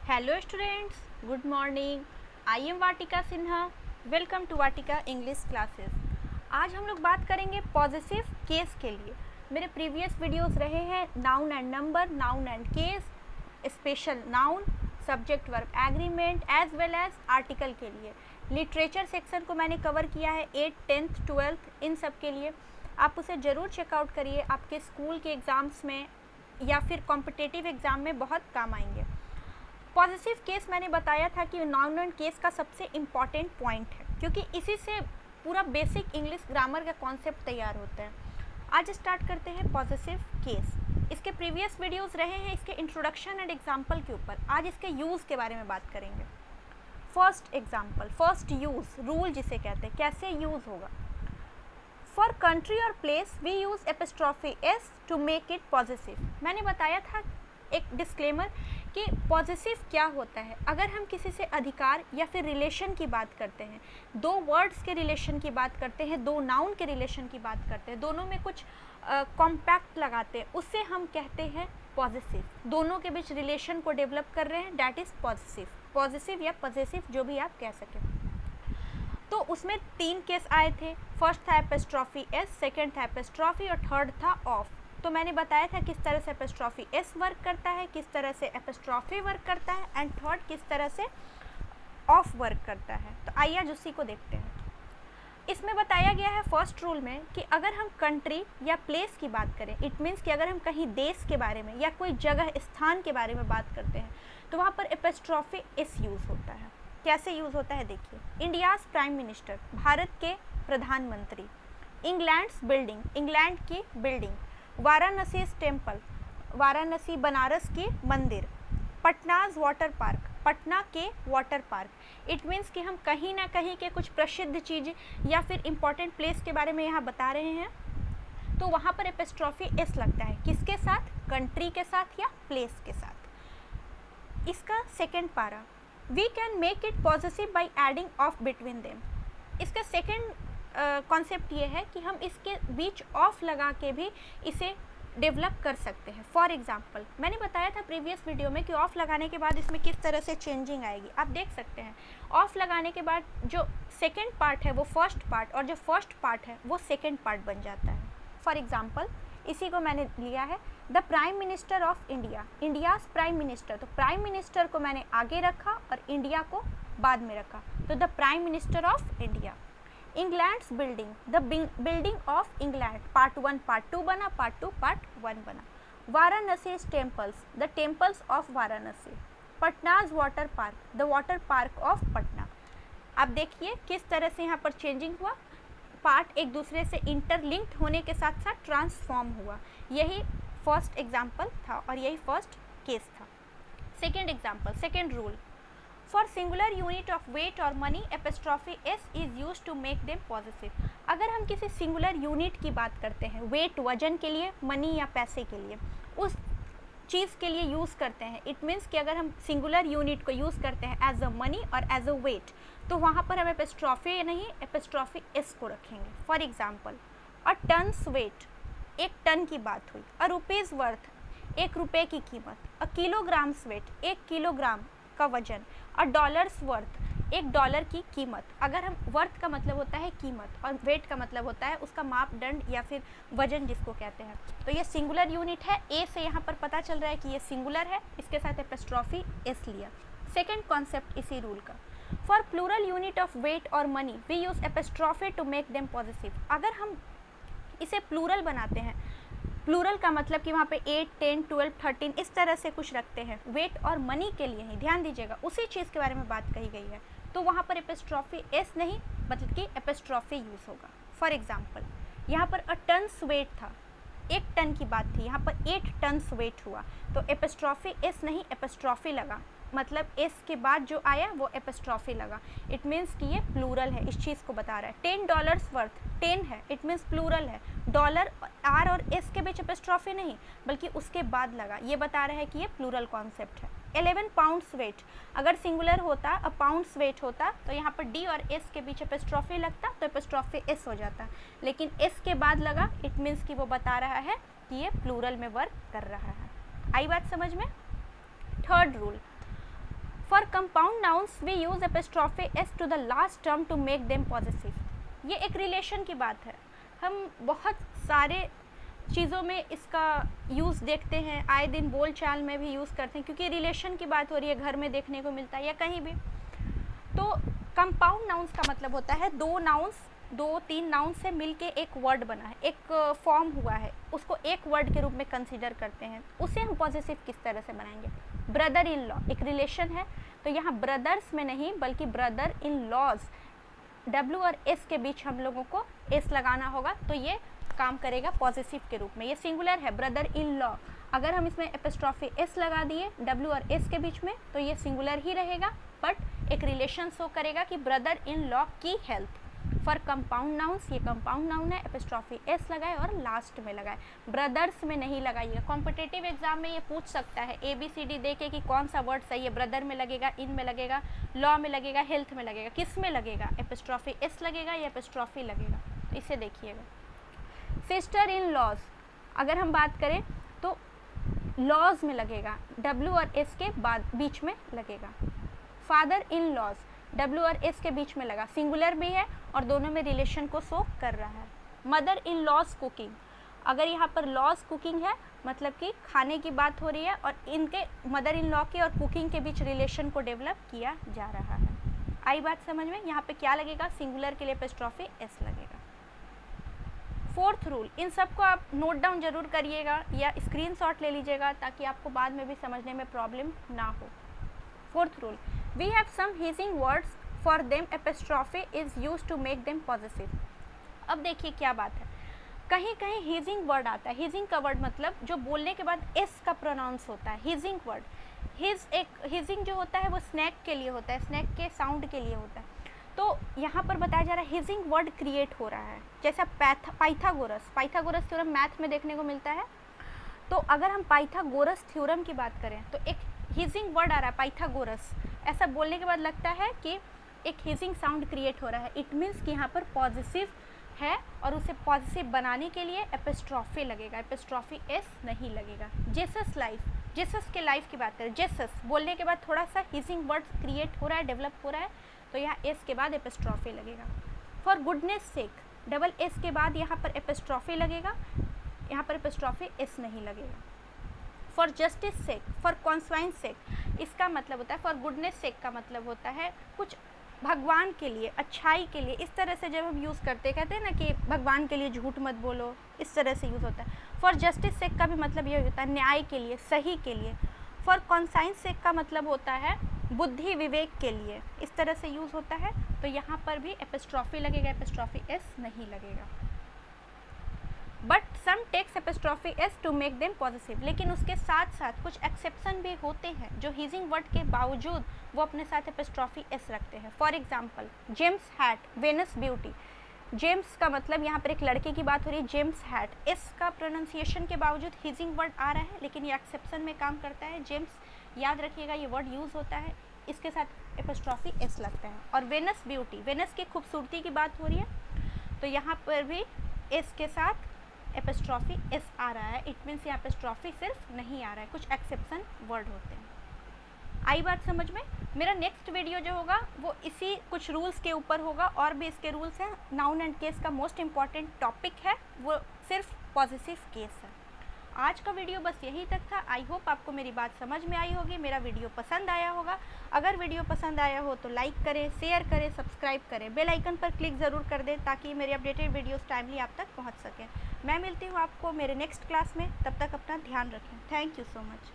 Hello students, good morning. I am Vatika Sinha. Welcome to Vatika English classes. आज हम लोग बात करेंगे पॉजिटिव केस के लिए। मेरे प्रीवियस वीडियोस रहे हैं noun and number, noun and case, special noun, subject verb agreement as well as article के लिए। लिटरेचर सेक्शन को मैंने कवर किया है 8th, 10th, 12th इन सब के लिए। आप उसे ज़रूर चेकआउट करिए, आपके स्कूल के एग्ज़ाम्स में या फिर कॉम्पिटिटिव एग्ज़ाम में बहुत काम आएंगे। पॉजिटिव केस मैंने बताया था कि नाउन एंड केस का सबसे इम्पॉर्टेंट पॉइंट है, क्योंकि इसी से पूरा बेसिक इंग्लिश ग्रामर का कॉन्सेप्ट तैयार होता है। आज स्टार्ट करते हैं पॉजिटिव केस। इसके प्रीवियस वीडियोस रहे हैं इसके इंट्रोडक्शन एंड एग्जाम्पल के ऊपर। आज इसके यूज़ के बारे में बात करेंगे। First example, first use, rule जिसे कहते हैं, कैसे यूज़ होगा। फॉर कंट्री और place we use apostrophe s to make it positive. मैंने बताया था एक डिस्क्लेमर कि पॉजिटिव क्या होता है। अगर हम किसी से अधिकार या फिर रिलेशन की बात करते हैं, दो वर्ड्स के रिलेशन की बात करते हैं, दो नाउन के रिलेशन की बात करते हैं, दोनों में कुछ कॉम्पैक्ट लगाते हैं, उससे हम कहते हैं पॉजिटिव। दोनों के बीच रिलेशन को डेवलप कर रहे हैं, डैट इज़ पॉजिटिव। पॉजिटिव या पॉजिटिव जो भी आप कह सकें। तो उसमें 3 केस आए थे। फर्स्ट था एपिस्ट्रॉफी एस, सेकेंड था एपिस्ट्रॉफी और थर्ड था ऑफ। तो मैंने बताया था किस तरह से एपिस्ट्रॉफी एस वर्क करता है, किस तरह से एपिस्ट्रॉफी वर्क करता है, एंड थर्ड किस तरह से ऑफ वर्क करता है। तो आइए आज उसी को देखते हैं। इसमें बताया गया है फर्स्ट रूल में कि अगर हम कंट्री या प्लेस की बात करें, इट मीन्स कि अगर हम कहीं देश के बारे में या कोई जगह स्थान के बारे में बात करते हैं, तो वहाँ पर एपिस्ट्रॉफी एस यूज़ होता है। कैसे यूज़ होता है देखिए। इंडियाज़ प्राइम मिनिस्टर, भारत के प्रधानमंत्री। इंग्लैंड्स बिल्डिंग, इंग्लैंड की बिल्डिंग। वाराणसी टेम्पल, वाराणसी बनारस की मंदिर। पटनाज वाटर पार्क, पटना के वाटर पार्क। इट मीन्स कि हम कहीं ना कहीं के कुछ प्रसिद्ध चीज़ या फिर इम्पॉर्टेंट प्लेस के बारे में यहाँ बता रहे हैं, तो वहाँ पर एपिस्ट्रॉफी एस लगता है। किसके साथ? कंट्री के साथ या प्लेस के साथ। इसका second para, we can make it positive by adding of between them. इसका सेकेंड कॉन्सेप्ट ये है कि हम इसके बीच ऑफ लगा के भी इसे डेवलप कर सकते हैं। फॉर एग्जाम्पल, मैंने बताया था प्रीवियस वीडियो में कि ऑफ लगाने के बाद इसमें किस तरह से चेंजिंग आएगी। आप देख सकते हैं ऑफ लगाने के बाद जो सेकेंड पार्ट है वो फर्स्ट पार्ट, और जो फर्स्ट पार्ट है वो सेकेंड पार्ट बन जाता है। फॉर एग्जाम्पल, इसी को मैंने लिया है the prime minister of India, India's prime minister. तो प्राइम मिनिस्टर को मैंने आगे रखा और इंडिया को बाद में रखा, तो the prime minister of India. England's building, the building of England. Part 1 part 2 बना, पार्ट 2 पार्ट 1 बना। Varanasi temples, the temples of Varanasi. Patna's water park, the water park of Patna. अब देखिए किस तरह से यहाँ पर चेंजिंग हुआ। पार्ट एक दूसरे से इंटरलिंक्ड होने के साथ साथ ट्रांसफॉर्म हुआ। यही फर्स्ट एग्जाम्पल था और यही फर्स्ट केस था। Second example, second rule, for singular unit of weight और money apostrophe s is use to make them positive. अगर हम किसी सिंगुलर यूनिट की बात करते हैं, वेट वजन के लिए, मनी या पैसे के लिए, उस चीज़ के लिए यूज़ करते हैं। इट मीन्स कि अगर हम सिंगुलर यूनिट को यूज़ करते हैं एज अ मनी और एज अ वेट, तो वहाँ पर हम एपिस्ट्रॉफी नहीं, एपिस्ट्रॉफी एस को रखेंगे। For example, a tons weight, एक टन की बात हुई। अ रुपीज़ वर्थ, 1 रुपये की कीमत। अ किलोग्राम्स वेट, 1 किलोग्राम का वजन। अ डॉलर्स वर्थ, $1 की कीमत। अगर हम वर्थ का मतलब होता है कीमत और वेट का मतलब होता है उसका मापदंड या फिर वजन जिसको कहते हैं। तो ये सिंगुलर यूनिट है, ए से यहाँ पर पता चल रहा है कि ये सिंगुलर है, इसके साथ एपिस्ट्रॉफी एस लिया। सेकेंड कॉन्सेप्ट इसी रूल का, for plural unit of weight और money we use apostrophe to make them positive. अगर हम इसे प्लूरल बनाते हैं, प्लूरल का मतलब कि वहाँ पे 8, 10, 12, 13 इस तरह से कुछ रखते हैं, वेट और मनी के लिए ही, ध्यान दीजिएगा उसी चीज़ के बारे में बात कही गई है, तो वहाँ पर एपिस्ट्रॉफी एस नहीं बल्कि एपिस्ट्रॉफी यूज़ होगा। फॉर एग्जाम्पल, यहाँ पर अ टन्स वेट था, 1 टन की बात थी, यहाँ पर 8 टन्स वेट हुआ, तो एपिस्ट्रॉफी एस नहीं एपिस्ट्रॉफी लगा, मतलब एस के बाद जो आया वो एपिस्ट्रॉफी लगा। इट मीन्स कि ये प्लूरल है, इस चीज़ को बता रहा है। $10 वर्थ, 10 है, इट मीन्स प्लूरल है। डॉलर, आर और एस के बीच एपिस्ट्रॉफी नहीं बल्कि उसके बाद लगा, ये बता रहा है कि ये प्लूरल कॉन्सेप्ट है। 11 पाउंड्स वेट, अगर सिंगुलर होता, अ पाउंड्स वेट होता, तो यहाँ पर डी और एस के बीच एपिस्ट्रॉफी लगता, तो एपिस्ट्रॉफी एस हो जाता, लेकिन एस के बाद लगा, इट मीन्स कि वो बता रहा है कि ये प्लूरल में वर्क कर रहा है। आई बात समझ में? Third rule, for compound nouns we use apostrophe s to the last term to make them positive. ये एक रिलेशन की बात है, हम बहुत सारे चीज़ों में इसका यूज़ देखते हैं, आए दिन बोल चाल में भी यूज़ करते हैं, क्योंकि रिलेशन की बात हो रही है, घर में देखने को मिलता है या कहीं भी। तो कंपाउंड नाउन्स का मतलब होता है दो तीन नाउन्स से मिलके एक वर्ड बना है, एक फॉर्म हुआ है, उसको एक वर्ड के रूप में कंसीडर करते हैं, उसे हम पॉजिटिव किस तरह से बनाएंगे। ब्रदर इन लॉ एक रिलेशन है, तो यहाँ ब्रदर्स में नहीं बल्कि ब्रदर इन लॉज, डब्ल्यू और एस के बीच हम लोगों को एस लगाना होगा, तो ये काम करेगा पॉजिटिव के रूप में। ये सिंगुलर है ब्रदर इन लॉ, अगर हम इसमें एपिस्ट्रॉफी एस लगा दिए डब्ल्यू और एस के बीच में तो ये सिंगुलर ही रहेगा, बट एक रिलेशन शो करेगा कि ब्रदर इन लॉ की हेल्थ। फॉर कंपाउंड नाउन्स, ये कंपाउंड नाउन है, एपिस्ट्रॉफी एस लगाए और लास्ट में लगाए, ब्रदर्स में नहीं लगाइएगा। कॉम्पिटिटिव एग्जाम में ये पूछ सकता है ABCD दे के कि कौन सा वर्ड सही है, ब्रदर में लगेगा, इन में लगेगा, लॉ में लगेगा, हेल्थ में लगेगा, किस में लगेगा, एपिस्ट्रॉफी एस लगेगा या एपिस्ट्रॉफी लगेगा, तो इसे देखिएगा। सिस्टर इन लॉज, अगर हम बात करें तो लॉज में लगेगा, डब्ल्यू और एस के बाद बीच में लगेगा। फादर इन लॉज, डब्ल्यू और एस के बीच में लगा, सिंगुलर भी है और दोनों में रिलेशन को शो कर रहा है। मदर इन लॉज कुकिंग, अगर यहाँ पर लॉज कुकिंग है मतलब कि खाने की बात हो रही है और इनके मदर इन लॉ के और कुकिंग के बीच रिलेशन को डेवलप किया जा रहा है। आई बात समझ में, यहाँ पे क्या लगेगा, सिंगुलर के लिए एपिस्ट्रॉफी एस लगेगा। फोर्थ रूल, इन सबको आप नोट डाउन जरूर करिएगा या स्क्रीनशॉट ले लीजिएगा ताकि आपको बाद में भी समझने में प्रॉब्लम ना हो। Fourth rule, we have some hissing words for them apostrophe is use to make them positive. अब देखिए क्या बात है, कहीं कहीं हीजिंग वर्ड आता है, हीजिंग का वर्ड मतलब जो बोलने के बाद एस का प्रोनाउंस होता है, हीजिंग वर्ड। हीजिंग जो होता है वो स्नैक के लिए होता है, स्नैक के साउंड के लिए होता है। तो यहाँ पर बताया जा रहा है हीजिंग वर्ड क्रिएट हो रहा है, जैसा पाइथागोरस थ्योरम मैथ में देखने को मिलता है। तो अगर हम पाइथागोरस थ्योरम की बात करें तो एक हीजिंग वर्ड आ रहा है पाइथागोरस, ऐसा बोलने के बाद लगता है कि एक हीजिंग साउंड क्रिएट हो रहा है, इट मीन्स कि यहाँ पर पॉजिटिव है और उसे पॉजिटिव बनाने के लिए एपिस्ट्रॉफी लगेगा, एपिस्ट्रॉफी एस नहीं लगेगा। जेसस लाइफ, जेसस के लाइफ की बात करें, जेसस बोलने के बाद थोड़ा सा हीजिंग वर्ड क्रिएट हो रहा है, डेवलप हो रहा है, तो यहाँ एस के बाद एपिस्ट्रॉफी लगेगा। For goodness sake, double s के बाद यहाँ पर एपिस्ट्रॉफी लगेगा, यहाँ पर एपिस्ट्रॉफी एस नहीं लगेगा। फॉर जस्टिस सेक, फॉर कॉन्साइन सेक, इसका मतलब होता है, फॉर गुडनेस सेक का मतलब होता है कुछ भगवान के लिए, अच्छाई के लिए, इस तरह से जब हम यूज़ करते कहते हैं ना कि भगवान के लिए झूठ मत बोलो, इस तरह से यूज़ होता है। फॉर जस्टिस सेक का भी मतलब ये होता है न्याय के लिए, सही के लिए। फॉर कॉन्साइन सेक का मतलब होता है बुद्धि विवेक के लिए, इस तरह से यूज़ होता है, तो यहाँ पर भी एपिस्ट्रॉफी लगेगा, एपिस्ट्रॉफी एस नहीं लगेगा। But some takes apostrophe s to make them positive, लेकिन उसके साथ साथ कुछ एक्सेप्शन भी होते हैं जो हीजिंग वर्ड के बावजूद वो अपने साथ एपिस्ट्रॉफी एस रखते हैं। For example James hat, Venus beauty, James का मतलब यहाँ पर एक लड़के की बात हो रही है, जेम्स हैट, एस का प्रोनाउंसिएशन के बावजूद हीजिंग वर्ड आ रहा है लेकिन ये एक्सेप्शन में काम करता है। जेम्स याद रखिएगा ये वर्ड यूज़ होता है, इसके साथ एपिस्ट्रॉफी एस लगता है। और वेनस ब्यूटी, वेनस की खूबसूरती की बात हो रही है तो यहाँ पर भी एस के साथ एपिस्ट्रॉफी एस आ रहा है, इट मीन्स यहाँ एपिस्ट्रॉफी सिर्फ नहीं आ रहा है, कुछ एक्सेप्शन वर्ड होते हैं। आई बात समझ में। मेरा नेक्स्ट वीडियो जो होगा वो इसी कुछ रूल्स के ऊपर होगा, और भी इसके रूल्स हैं। नाउन एंड केस का मोस्ट इम्पॉर्टेंट टॉपिक है वो सिर्फ पॉजिटिव केस है। आज का वीडियो बस यहीं तक था। आई होप आपको मेरी बात समझ में आई होगी, मेरा वीडियो पसंद आया होगा। अगर वीडियो पसंद आया हो तो लाइक करें, शेयर करें, सब्सक्राइब करें, बेल आइकन पर क्लिक ज़रूर कर दें ताकि मेरे अपडेटेड वीडियोस टाइमली आप तक पहुंच सकें। मैं मिलती हूँ आपको मेरे नेक्स्ट क्लास में, तब तक अपना ध्यान रखें। Thank you so much.